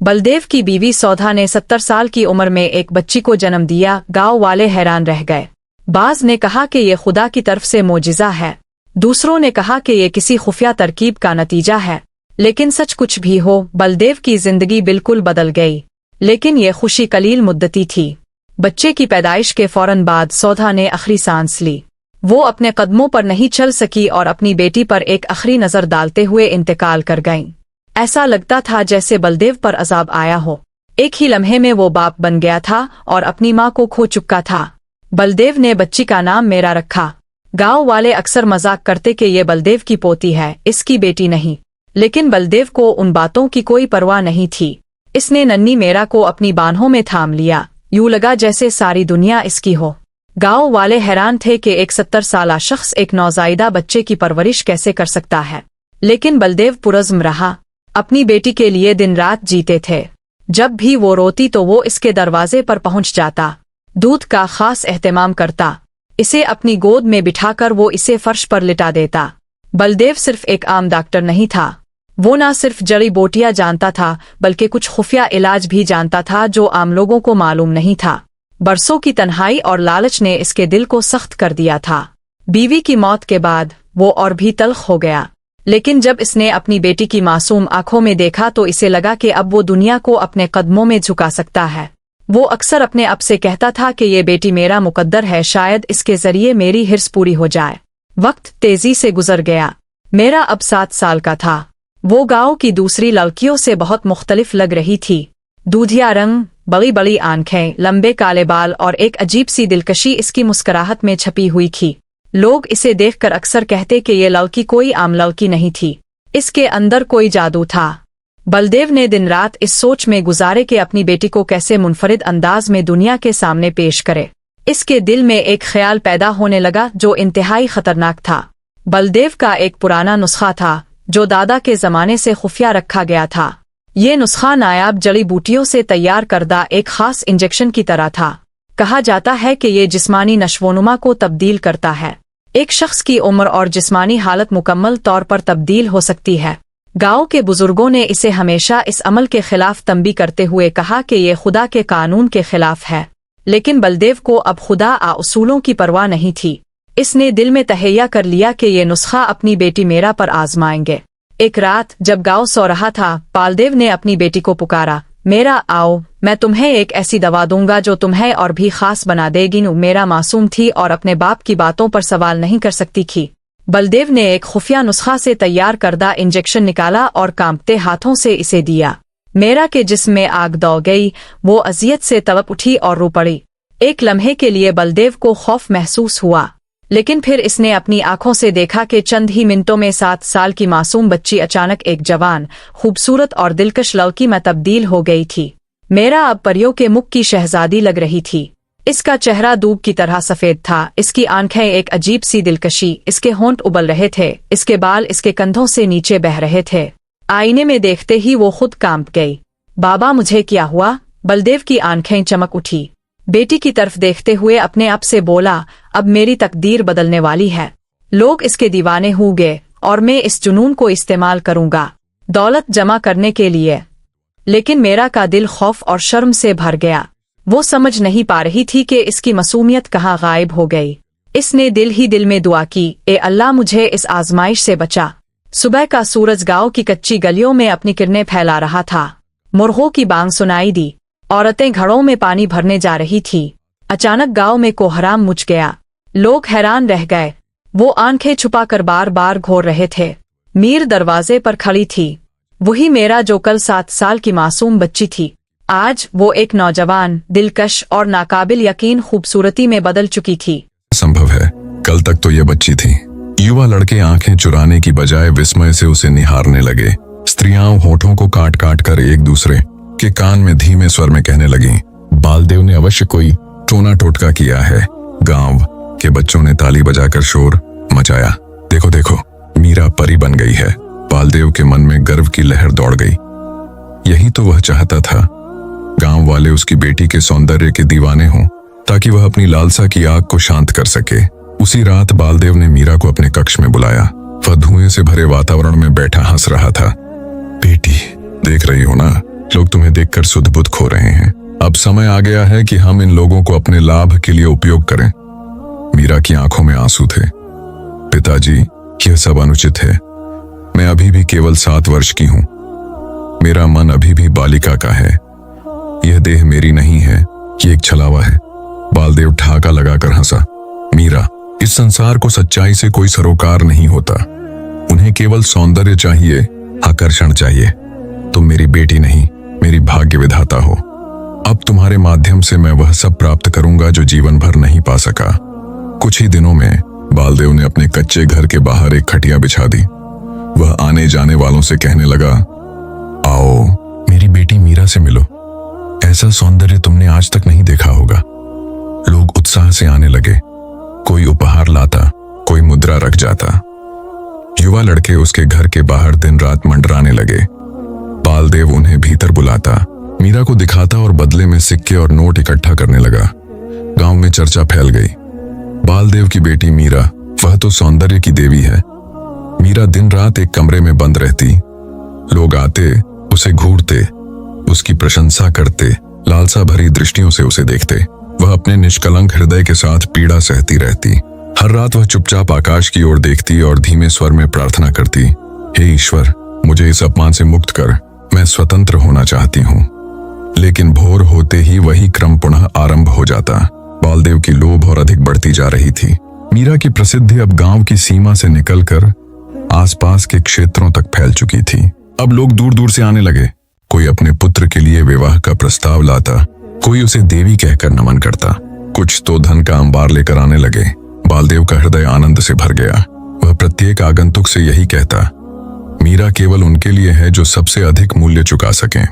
बलदेव की बीवी सौधा ने 70 साल की उम्र में एक बच्ची को जन्म दिया। गांव वाले हैरान रह गए। बाज ने कहा कि ये खुदा की तरफ से मोजिज़ा है, दूसरों ने कहा कि ये किसी खुफिया तरकीब का नतीजा है। लेकिन सच कुछ भी हो, बलदेव की जिंदगी बिल्कुल बदल गई। लेकिन ये खुशी कलील मुद्दती थी। बच्चे की पैदाइश के फौरन बाद सौधा ने आखिरी सांस ली। वो अपने कदमों पर नहीं चल सकी और अपनी बेटी पर एक आखिरी नजर डालते हुए इंतकाल कर गईं। ऐसा लगता था जैसे बलदेव पर अजाब आया हो। एक ही लम्हे में वो बाप बन गया था और अपनी माँ को खो चुका था। बलदेव ने बच्ची का नाम मेरा रखा। गांव वाले अक्सर मजाक करते कि ये बलदेव की पोती है, इसकी बेटी नहीं। लेकिन बलदेव को उन बातों की कोई परवाह नहीं थी। इसने नन्ही मेरा को अपनी बाहों में थाम लिया। यूं लगा जैसे सारी दुनिया इसकी हो। गांव वाले हैरान थे कि एक 70 साला शख्स एक नौजायदा बच्चे की परवरिश कैसे कर सकता है। लेकिन बलदेव पुरज़्म रहा। अपनी बेटी के लिए दिन रात जीते थे। जब भी वो रोती तो वो इसके दरवाजे पर पहुंच जाता, दूध का खास एहतमाम करता। इसे अपनी गोद में बिठाकर वो इसे फर्श पर लिटा देता। बलदेव सिर्फ एक आम डॉक्टर नहीं था। वो ना सिर्फ जड़ी बूटियां जानता था बल्कि कुछ खुफिया इलाज भी जानता था जो आम लोगों को मालूम नहीं था। बरसों की तन्हाई और लालच ने इसके दिल को सख्त कर दिया था। बीवी की मौत के बाद वो और भी तल्ख हो गया। लेकिन जब इसने अपनी बेटी की मासूम आंखों में देखा तो इसे लगा कि अब वो दुनिया को अपने कदमों में झुका सकता है। वो अक्सर अपने आप से कहता था कि ये बेटी मेरा मुकद्दर है, शायद इसके जरिए मेरी हिर्स पूरी हो जाए। वक्त तेजी से गुजर गया। मेरा अब 7 साल का था। वो गांव की दूसरी लड़कियों से बहुत मुख्तलिफ लग रही थी। दूधिया रंग, बड़ी बड़ी आंखें, लंबे काले बाल और एक अजीब सी दिलकशी इसकी मुस्कुराहट में छपी हुई थी। लोग इसे देखकर अक्सर कहते कि ये लड़की कोई आम लड़की नहीं थी, इसके अंदर कोई जादू था। बलदेव ने दिन रात इस सोच में गुजारे कि अपनी बेटी को कैसे मुनफरिद अंदाज में दुनिया के सामने पेश करे। इसके दिल में एक ख्याल पैदा होने लगा जो इंतहाई खतरनाक था। बलदेव का एक पुराना नुस्खा था जो दादा के जमाने से खुफिया रखा गया था। ये नुस्खा नायाब जड़ी बूटियों से तैयार करदा एक खास इंजेक्शन की तरह था। कहा जाता है कि ये जिस्मानी नशोनुमा को तब्दील करता है। एक शख्स की उम्र और जिस्मानी हालत मुकम्मल तौर पर तब्दील हो सकती है। गांव के बुजुर्गों ने इसे हमेशा इस अमल के खिलाफ तंबी करते हुए कहा कि ये खुदा के कानून के खिलाफ है। लेकिन बलदेव को अब खुदा आ उसूलों की परवाह नहीं थी। इसने दिल में तहैया कर लिया कि ये नुस्खा अपनी बेटी मेरा पर आजमाएंगे। एक रात जब गांव सो रहा था, बलदेव ने अपनी बेटी को पुकारा, मेरा आओ, मैं तुम्हें एक ऐसी दवा दूंगा जो तुम्हें और भी खास बना देगी। मेरा मासूम थी और अपने बाप की बातों पर सवाल नहीं कर सकती थी। बलदेव ने एक खुफिया नुस्खा से तैयार करदा इंजेक्शन निकाला और कांपते हाथों से इसे दिया। मेरा के जिस्म में आग दौड़ गई। वो अजियत से तड़प उठी और रो पड़ी। एक लम्हे के लिए बलदेव को खौफ महसूस हुआ, लेकिन फिर इसने अपनी आंखों से देखा कि चंद ही मिनटों में 7 साल की मासूम बच्ची अचानक एक जवान, खूबसूरत और दिलकश लड़की में तब्दील हो गई थी। मेरा अब परियों के मुख की शहजादी लग रही थी। इसका चेहरा दूब की तरह सफेद था, इसकी आंखें एक अजीब सी दिलकशी, इसके होंठ उबल रहे थे, इसके बाल इसके कंधों से नीचे बह रहे थे। आईने में देखते ही वो खुद कांप गई। बाबा, मुझे क्या हुआ? बलदेव की आंखें चमक उठी। बेटी की तरफ देखते हुए अपने आप से बोला, अब मेरी तकदीर बदलने वाली है। लोग इसके दीवाने हो गए और मैं इस जुनून को इस्तेमाल करूंगा दौलत जमा करने के लिए। लेकिन मेरा का दिल खौफ और शर्म से भर गया। वो समझ नहीं पा रही थी कि इसकी मासूमियत कहाँ गायब हो गई। इसने दिल ही दिल में दुआ की, ए अल्लाह, मुझे इस आजमाइश से बचा। सुबह का सूरज गांव की कच्ची गलियों में अपनी किरणें फैला रहा था। मुर्गों की बांग सुनाई दी। औरतें घड़ों में पानी भरने जा रही थी। अचानक गांव में कोहराम मच गया। लोग हैरान रह गए। वो आंखें छुपाकर बार बार घोर रहे थे। मीर दरवाजे पर खड़ी थी। वही मेरा जो कल 7 साल की मासूम बच्ची थी, आज वो एक नौजवान, दिलकश और नाकाबिल यकीन खूबसूरती में बदल चुकी थी। संभव है, कल तक तो ये बच्ची थी। युवा लड़के आंखें चुराने की बजाय विस्मय से उसे निहारने लगे। स्त्रियां होठों को काट काट कर एक दूसरे के कान में धीमे स्वर में कहने लगी, बलदेव ने अवश्य कोई टोना टोटका किया है। गांव के बच्चों ने ताली बजाकर शोर मचाया, देखो देखो, मीरा परी बन गई है। बलदेव के मन में गर्व की लहर दौड़ गई। यही तो वह चाहता था, गांव वाले उसकी बेटी के सौंदर्य के दीवाने हों ताकि वह अपनी लालसा की आग को शांत कर सके। उसी रात बलदेव ने मीरा को अपने कक्ष में बुलाया। वह धुएं से भरे वातावरण में बैठा हंस रहा था। बेटी, देख रही हो ना, लोग तुम्हें देखकर सुध बुध खो रहे हैं। अब समय आ गया है कि हम इन लोगों को अपने लाभ के लिए उपयोग करें। मीरा की आंखों में आंसू थे। पिताजी, यह सब अनुचित है। मैं अभी भी केवल 7 वर्ष की हूं। मेरा मन अभी भी बालिका का है। यह देह मेरी नहीं है, ये एक छलावा है। बालदेव ठहाका लगाकर हंसा। मीरा, इस संसार को सच्चाई से कोई सरोकार नहीं होता। उन्हें केवल सौंदर्य चाहिए, आकर्षण चाहिए। तुम मेरी बेटी नहीं, मेरी भाग्य विधाता हो। अब तुम्हारे माध्यम से मैं वह सब प्राप्त करूंगा जो जीवन भर नहीं पा सका। कुछ ही दिनों में बालदेव ने अपने कच्चे घर के बाहर एक खटिया बिछा दी। वह आने जाने वालों से कहने लगा, आओ मेरी बेटी मीरा से मिलो। ऐसा सौंदर्य तुमने आज तक नहीं देखा होगा। लोग उत्साह से आने लगे। कोई उपहार लाता, कोई मुद्रा रख जाता। युवा लड़के उसके घर के बाहर दिन रात मंडराने लगे। बालदेव उन्हें भीतर बुलाता, मीरा को दिखाता और बदले में सिक्के और नोट इकट्ठा करने लगा। गांव में चर्चा फैल गई। बालदेव की बेटी मीरा, वह तो सौंदर्य की देवी है। मीरा दिन रात एक कमरे में बंद रहती। लोग आते, उसे घूरते, उसकी प्रशंसा करते, लालसा भरी दृष्टियों से उसे देखते। वह अपने निष्कलंक हृदय के साथ पीड़ा सहती रहती। हर रात वह चुपचाप आकाश की ओर देखती और धीमे स्वर में प्रार्थना करती, हे ईश्वर, मुझे इस अपमान से मुक्त कर। मैं स्वतंत्र होना चाहती हूँ। लेकिन भोर होते ही वही क्रम पुनः आरंभ हो जाता। बालदेव की लोभ और अधिक बढ़ती जा रही थी। मीरा की प्रसिद्धि अब गांव की सीमा से निकलकर आसपास के क्षेत्रों तक फैल चुकी थी। अब लोग दूर दूर से आने लगे। कोई अपने पुत्र के लिए विवाह का प्रस्ताव लाता, कोई उसे देवी कहकर नमन करता, कुछ तो धन का अंबार लेकर आने लगे। बालदेव का हृदय आनंद से भर गया। वह प्रत्येक आगंतुक से यही कहता, मीरा केवल उनके लिए है जो सबसे अधिक मूल्य चुका सकें।